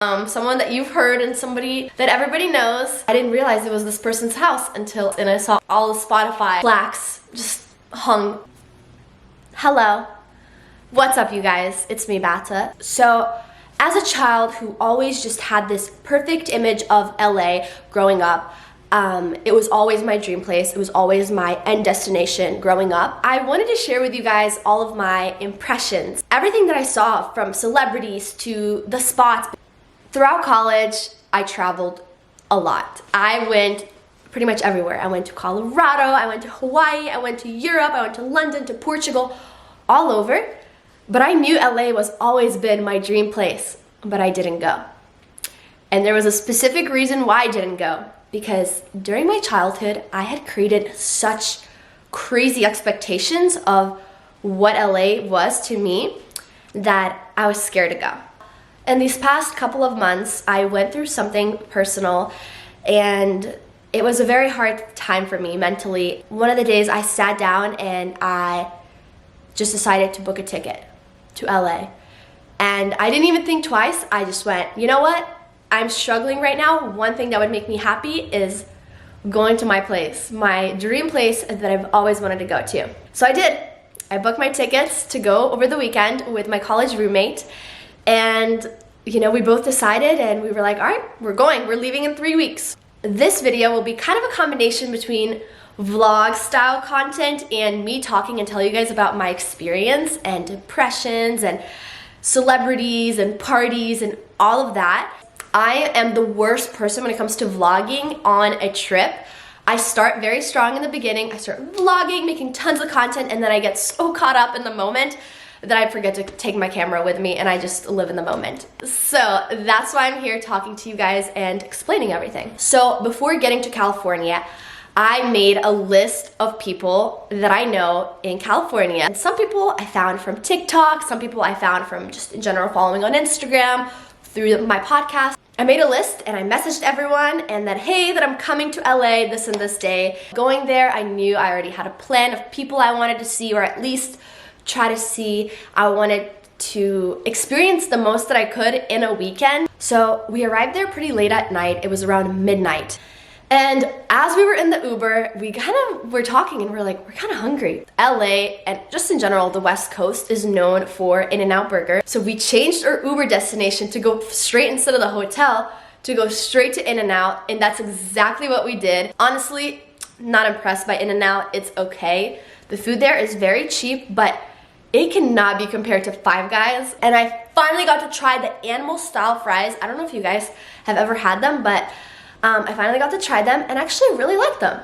Someone that you've heard and somebody that everybody knows. I didn't realize it was this person's house until I saw all the Spotify plaques just hung. Hello. What's up, you guys? It's me, Bata. So, as a child who always just had this perfect image of LA growing up, it was always my dream place. It was always my end destination growing up. I wanted to share with you guys all of my impressions. Everything that I saw, from celebrities to the spots. Throughout college, I traveled a lot. I went pretty much everywhere. I went to Colorado, I went to Hawaii, I went to Europe, I went to London, to Portugal, all over. But I knew LA was always been my dream place, but I didn't go. And there was a specific reason why I didn't go. Because during my childhood, I had created such crazy expectations of what LA was to me that I was scared to go. In these past couple of months, I went through something personal, and it was a very hard time for me mentally. One of the days I sat down and I just decided to book a ticket to LA. And I didn't even think twice. I just went, you know what? I'm struggling right now. One thing that would make me happy is going to my place, my dream place that I've always wanted to go to. So I did. I booked my tickets to go over the weekend with my college roommate. And, you know, we both decided and we were like, all right, we're going. We're leaving in 3 weeks. This video will be kind of a combination between vlog style content and me talking and tell you guys about my experience and impressions and celebrities and parties and all of that. I am the worst person when it comes to vlogging on a trip. I start very strong in the beginning. I start vlogging, making tons of content, and then I get so caught up in the moment that I forget to take my camera with me and I just live in the moment. So that's why I'm here talking to you guys and explaining everything. So before getting to California, I made a list of people that I know in California. And some people I found from TikTok, some people I found from just in general following on Instagram, through my podcast. I made a list and I messaged everyone and that, hey, that I'm coming to LA this and this day. Going there, I knew I already had a plan of people I wanted to see, or at least try to see. I wanted to experience the most that I could in a weekend. So we arrived there pretty late at night. It was around midnight. And as we were in the Uber, we kind of were talking and we're like, we're kind of hungry. LA, and just in general, the West Coast is known for In-N-Out Burger. So we changed our Uber destination to go straight, instead of the hotel, to go straight to In-N-Out, and that's exactly what we did. Honestly, not impressed by In-N-Out. It's okay. The food there is very cheap, but it cannot be compared to Five Guys. And I finally got to try the animal style fries. I don't know if you guys have ever had them, but I finally got to try them and actually really like them.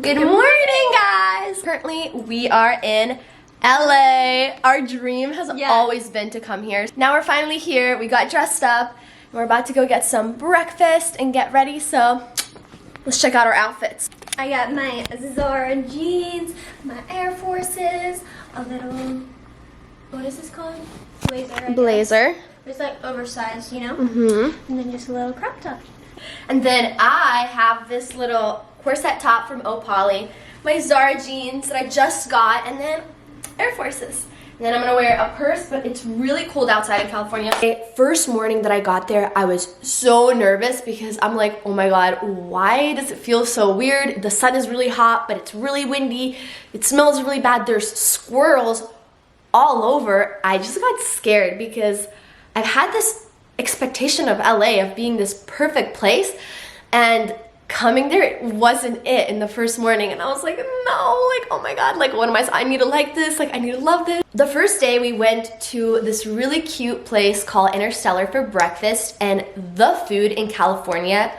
Good morning, guys! Currently, we are in LA. Our dream has always been to come here. Now we're finally here. We got dressed up. And we're about to go get some breakfast and get ready, so let's check out our outfits. I got my Zara jeans, my Air Forces, a little, what is this called? Blazer. Blazer. It's like oversized, you know? Mm-hmm. And then just a little crop top. And then I have this little corset top from Opali, my Zara jeans that I just got, and then Air Forces. And then I'm gonna wear a purse, but it's really cold outside in California. The first morning that I got there, I was so nervous because I'm like, oh my God, why does it feel so weird? The sun is really hot, but it's really windy. It smells really bad. There's squirrels all over. I just got scared because I've had this expectation of LA of being this perfect place, and coming there, it wasn't it in the first morning, and I was like, no, like, oh my God, like, what am I need to like this, like, I need to love this. The first day we went to this really cute place called Interstellar for breakfast, and the food in California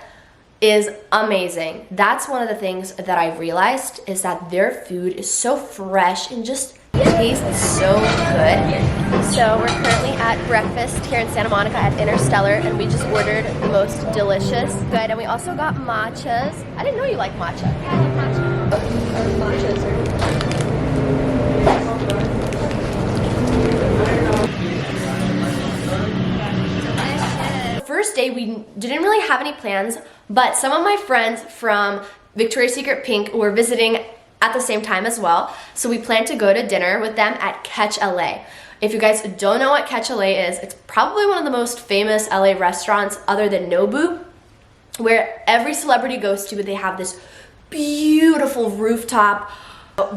is amazing. That's one of the things that I realized, is that their food is so fresh and just tastes so good. So we're currently at breakfast here in Santa Monica at Interstellar, and we just ordered the most delicious. Good, and we also got matchas. I didn't know you like matcha. I like matcha. The first day we didn't really have any plans, but some of my friends from Victoria's Secret Pink were visiting at the same time as well. So we planned to go to dinner with them at Catch LA. If you guys don't know what Catch LA is, it's probably one of the most famous LA restaurants other than Nobu, where every celebrity goes to, but they have this beautiful rooftop.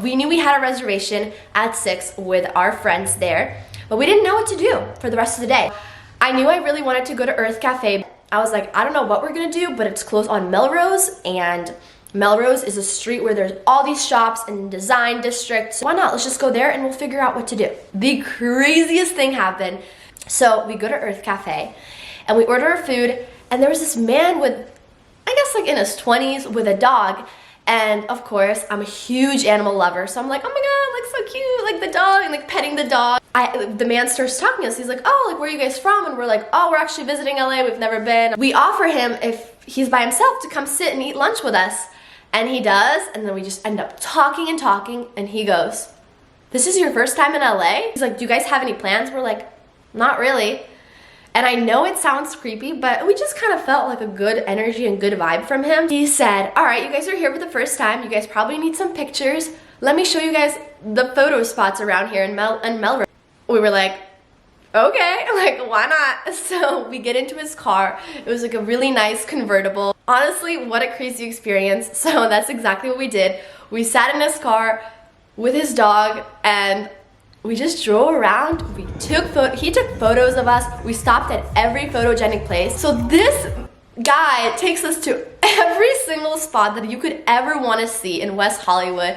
We knew we had a reservation at 6 with our friends there, but we didn't know what to do for the rest of the day. I knew I really wanted to go to Earth Cafe. I was like, I don't know what we're gonna do, but it's closed on Melrose, and Melrose is a street where there's all these shops and design districts. Why not? Let's just go there and we'll figure out what to do. The craziest thing happened. So we go to Earth Cafe and we order our food, and there was this man with, I guess like in his 20s, with a dog. And of course, I'm a huge animal lover, so I'm like, oh my god, like so cute, like the dog, and like petting the dog. The man starts talking to us. He's like, oh, like where are you guys from? And we're like, oh, we're actually visiting LA, we've never been. We offer him, if he's by himself, to come sit and eat lunch with us. And he does, and then we just end up talking and talking, and he goes, this is your first time in LA? He's like, do you guys have any plans? We're like, not really. And I know it sounds creepy, but we just kind of felt like a good energy and good vibe from him. He said, all right, you guys are here for the first time. You guys probably need some pictures. Let me show you guys the photo spots around here in Melrose. We were like, okay, like why not? So we get into his car. It was like a really nice convertible. Honestly, what a crazy experience. So that's exactly what we did. We sat in his car with his dog, and we just drove around. He took photos of us. We stopped at every photogenic place. So this guy takes us to every single spot that you could ever want to see in West Hollywood.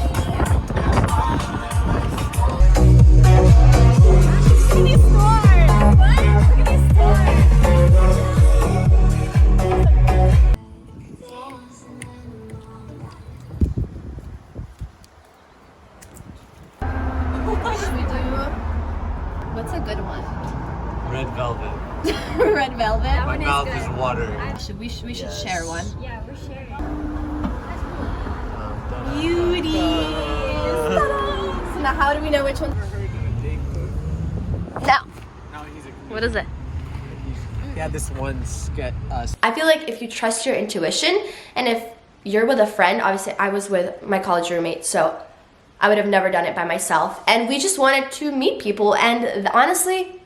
What's a good one? Red velvet. Red velvet? My mouth is watering. We should share one. Yeah, we're sharing. Beauties! So now how do we know which one? No. What is it? He had this one sketch. I feel like if you trust your intuition, and if you're with a friend, obviously I was with my college roommate, so I would have never done it by myself. And we just wanted to meet people, and honestly,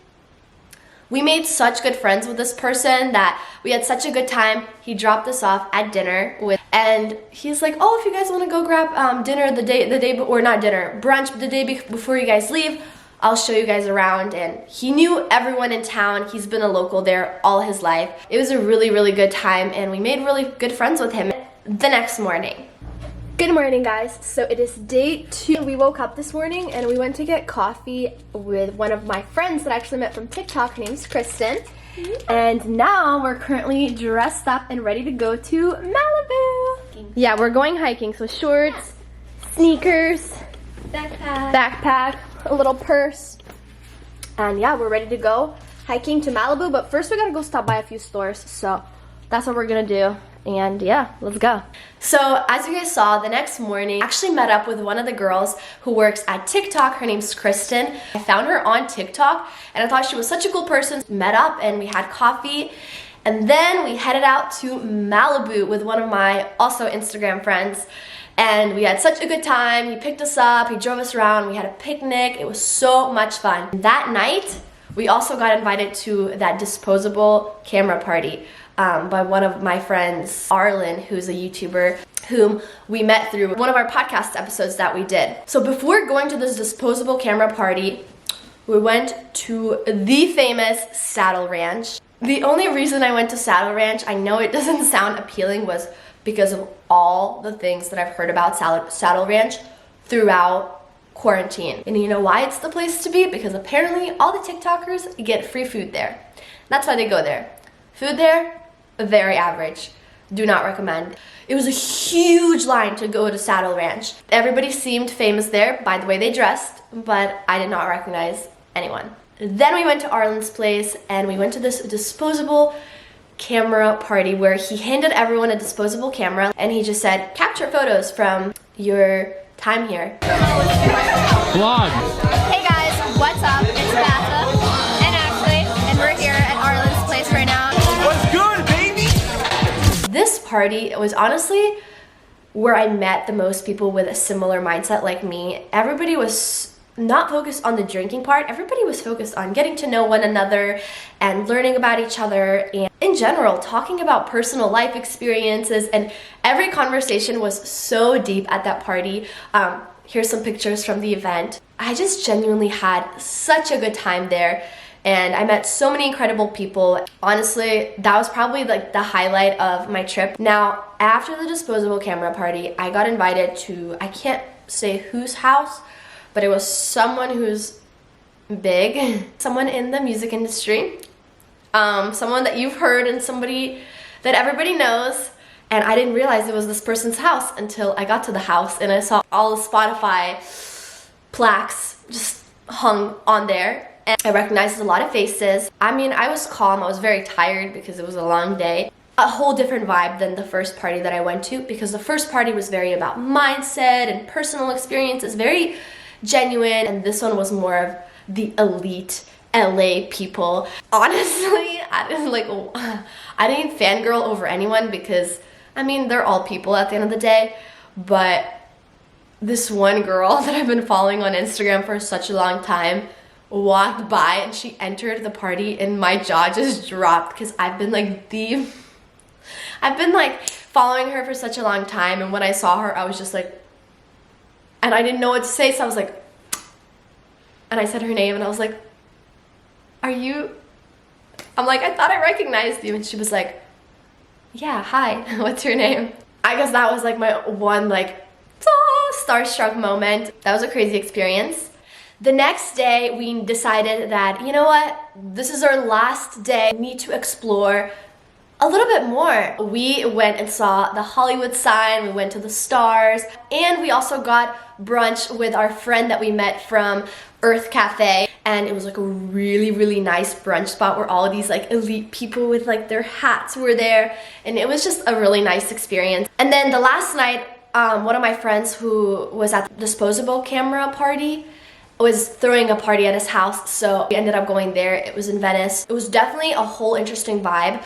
we made such good friends with this person that we had such a good time. He dropped us off at dinner and he's like, oh, if you guys want to go grab dinner brunch the day before you guys leave, I'll show you guys around. And he knew everyone in town. He's been a local there all his life. It was a really, really good time, and we made really good friends with him the next morning. Good morning, guys. So it is day 2. We woke up this morning and we went to get coffee with one of my friends that I actually met from TikTok. Her name's Kristen. And now we're currently dressed up and ready to go to Malibu. Yeah, we're going hiking. So shorts, sneakers, backpack, a little purse. And yeah, we're ready to go hiking to Malibu. But first we gotta go stop by a few stores. So that's what we're gonna do. And yeah, let's go. So as you guys saw, the next morning I actually met up with one of the girls who works at TikTok. Her name's Kristen. I found her on TikTok and I thought she was such a cool person. Met up and we had coffee, and then we headed out to Malibu with one of my also Instagram friends, and we had such a good time. He picked us up, he drove us around, we had a picnic. It was so much fun. That night we also got invited to that disposable camera party by one of my friends, Arlen, who's a YouTuber whom we met through one of our podcast episodes that we did. So before going to this disposable camera party, we went to the famous Saddle Ranch. The only reason I went to Saddle Ranch, I know it doesn't sound appealing, was because of all the things that I've heard about Saddle Ranch throughout quarantine. And you know why it's the place to be? Because apparently all the TikTokers get free food there. That's why they go there. Food there, very average. Do not recommend. It was a huge line to go to Saddle Ranch. Everybody seemed famous there by the way they dressed, but I did not recognize anyone. Then we went to Arlen's place and we went to this disposable camera party where he handed everyone a disposable camera and he just said, capture photos from your time here. Vlog. Hey guys, what's up? It's Batha and Ashley, and we're here at Arlen's place right now. What's good, baby? This party was honestly where I met the most people with a similar mindset like me. Everybody was not focused on the drinking part. Everybody was focused on getting to know one another and learning about each other, and in general talking about personal life experiences, and every conversation was so deep at that party. Here's some pictures from the event. I just genuinely had such a good time there, and I met so many incredible people. Honestly, that was probably like the highlight of my trip. Now, after the disposable camera party, I got invited to, I can't say whose house, but it was someone who's big, someone in the music industry, someone that you've heard and somebody that everybody knows. And I didn't realize it was this person's house until I got to the house and I saw all the Spotify plaques just hung on there. And I recognized a lot of faces. I mean, I was calm. I was very tired because it was a long day. A whole different vibe than the first party that I went to, because the first party was very about mindset and personal experiences, very genuine, and this one was more of the elite LA people. Honestly, I didn't fangirl over anyone because, I mean, they're all people at the end of the day, but this one girl that I've been following on Instagram for such a long time walked by and she entered the party and my jaw just dropped, because I've been following her for such a long time, and when I saw her I was just like, and I didn't know what to say, so I was like, and I said her name and I was like, are you, I'm like, I thought I recognized you, and she was like, yeah, hi, what's your name? I guess that was like my one like starstruck moment. That was a crazy experience. The next day we decided that, you know what, this is our last day, we need to explore a little bit more. We went and saw the Hollywood sign, we went to the stars, and we also got brunch with our friend that we met from Earth Cafe, and it was like a really nice brunch spot where all of these like elite people with like their hats were there, and it was just a really nice experience. And then the last night, one of my friends who was at the disposable camera party was throwing a party at his house, so we ended up going there. It was in Venice. It was definitely a whole interesting vibe.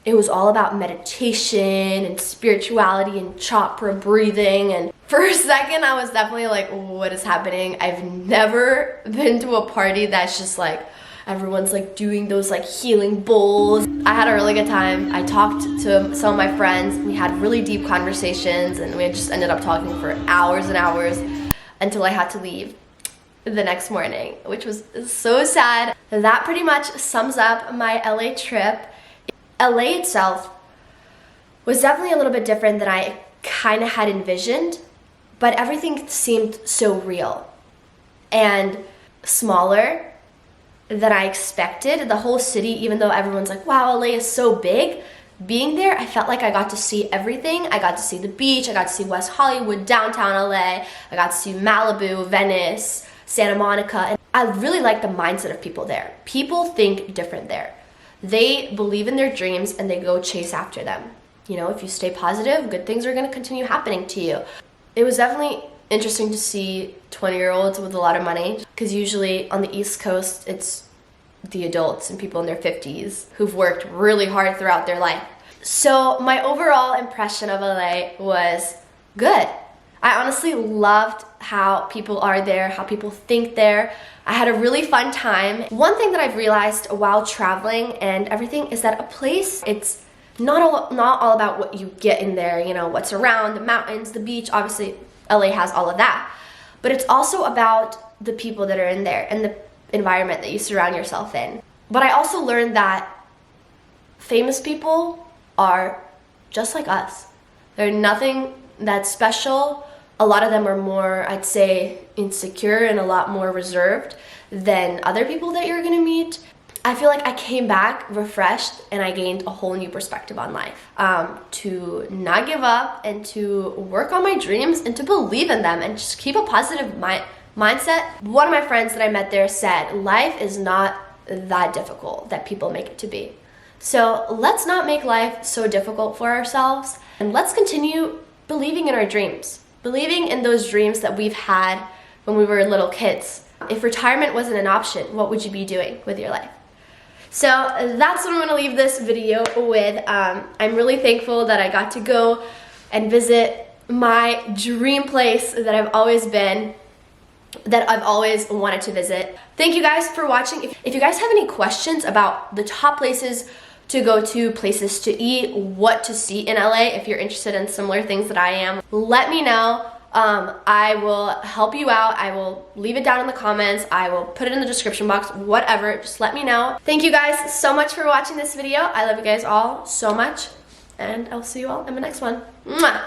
It was all about meditation and spirituality and chakra breathing, and for a second I was definitely like, what is happening? I've never been to a party that's just like everyone's like doing those like healing bowls. I had a really good time. I talked to some of my friends. We had really deep conversations, and we just ended up talking for hours and hours until I had to leave the next morning, which was so sad. That pretty much sums up my LA trip. LA itself was definitely a little bit different than I kind of had envisioned, but everything seemed so real and smaller than I expected. The whole city, even though everyone's like, wow, LA is so big, being there, I felt like I got to see everything. I got to see the beach, I got to see West Hollywood, downtown LA, I got to see Malibu, Venice, Santa Monica, and I really like the mindset of people there. People think different there. They believe in their dreams and they go chase after them. You know, if you stay positive, good things are going to continue happening to you. It was definitely interesting to see 20-year-olds with a lot of money, because usually on the East Coast, it's the adults and people in their 50s who've worked really hard throughout their life. So my overall impression of LA was good. I honestly loved how people are there, how people think there. I had a really fun time. One thing that I've realized while traveling and everything is that a place, it's not all about what you get in there, you know, what's around, the mountains, the beach. Obviously, LA has all of that. But it's also about the people that are in there and the environment that you surround yourself in. But I also learned that famous people are just like us. They're nothing that special. A lot of them are more, I'd say, insecure and a lot more reserved than other people that you're gonna meet. I feel like I came back refreshed and I gained a whole new perspective on life. To not give up and to work on my dreams and to believe in them and just keep a positive mindset. One of my friends that I met there said, life is not that difficult that people make it to be. So let's not make life so difficult for ourselves, and let's continue believing in our dreams, believing in those dreams that we've had when we were little kids. If retirement wasn't an option, what would you be doing with your life? So that's what I'm gonna leave this video with. I'm really thankful that I got to go and visit my dream place that I've always been that I've always wanted to visit. Thank you guys for watching. If you guys have any questions about the top places to go to, places to eat, what to see in LA, if you're interested in similar things that I am, let me know. I will help you out. I will leave it down in the comments. I will put it in the description box, whatever, just let me know. Thank you guys so much for watching this video. I love you guys all so much, and I'll see you all in the next one. Mwah!